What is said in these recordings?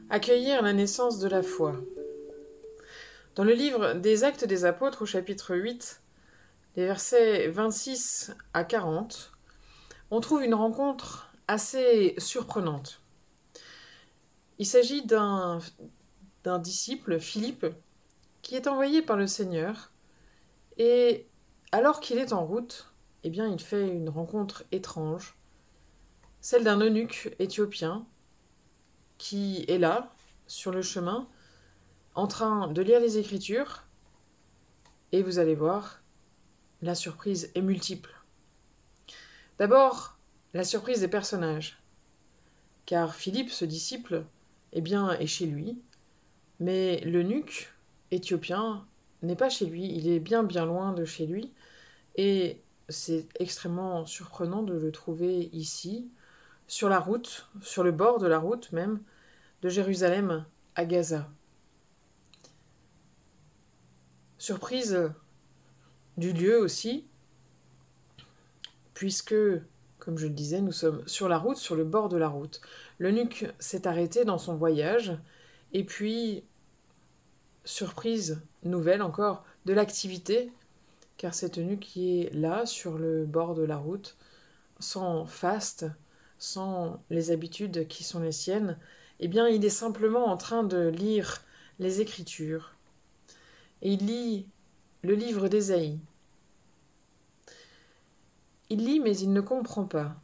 Accueillir la naissance de la foi. Dans le livre des Actes des Apôtres, au chapitre 8, les versets 26 à 40, on trouve une rencontre assez surprenante. Il s'agit d'un disciple, Philippe, qui est envoyé par le Seigneur, et alors qu'il est en route, eh bien, il fait une rencontre étrange, celle d'un eunuque éthiopien qui est là, sur le chemin, en train de lire les Écritures, et vous allez voir, la surprise est multiple. D'abord, la surprise des personnages, car Philippe, ce disciple, eh bien, est chez lui, mais l'eunuque éthiopien n'est pas chez lui, il est bien bien loin de chez lui, et c'est extrêmement surprenant de le trouver ici, sur la route, sur le bord de la route même, de Jérusalem à Gaza. Surprise du lieu aussi, puisque, comme je le disais, nous sommes sur la route, sur le bord de la route. L'eunuque s'est arrêté dans son voyage, et puis, surprise nouvelle encore, de l'activité, car cet eunuque qui est là, sur le bord de la route, sans faste, sans les habitudes qui sont les siennes, eh bien, il est simplement en train de lire les Écritures. Et il lit le livre d'Ésaïe. Il lit, mais il ne comprend pas.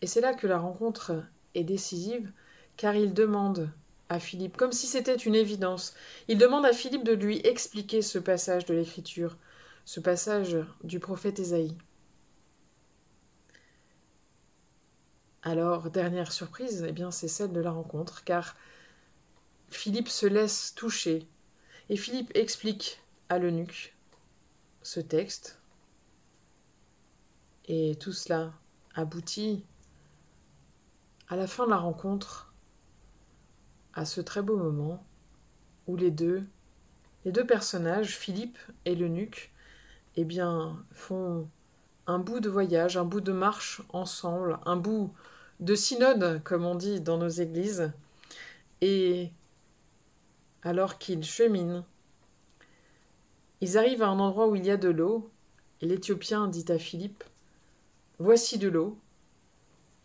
Et c'est là que la rencontre est décisive, car il demande à Philippe, comme si c'était une évidence, il demande à Philippe de lui expliquer ce passage de l'Écriture, ce passage du prophète Ésaïe. Alors, dernière surprise, eh bien, c'est celle de la rencontre, car Philippe se laisse toucher, et Philippe explique à l'eunuque ce texte, et tout cela aboutit à la fin de la rencontre, à ce très beau moment où les deux personnages, Philippe et l'eunuque, eh bien, font un bout de voyage, un bout de marche ensemble, un bout de synode, comme on dit dans nos églises. Et alors qu'ils cheminent, ils arrivent à un endroit où il y a de l'eau, et l'Éthiopien dit à Philippe, « Voici de l'eau,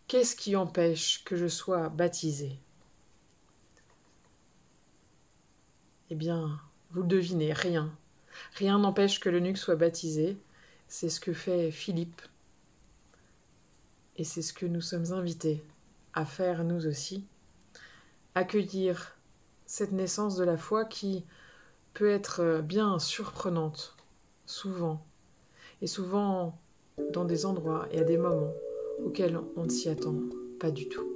qu'est-ce qui empêche que je sois baptisé ?» Eh bien, vous le devinez, rien. Rien n'empêche que l'eunuque soit baptisé. C'est ce que fait Philippe. Et c'est ce que nous sommes invités à faire nous aussi. Accueillir cette naissance de la foi qui peut être bien surprenante, souvent. Et souvent dans des endroits et à des moments auxquels on ne s'y attend pas du tout.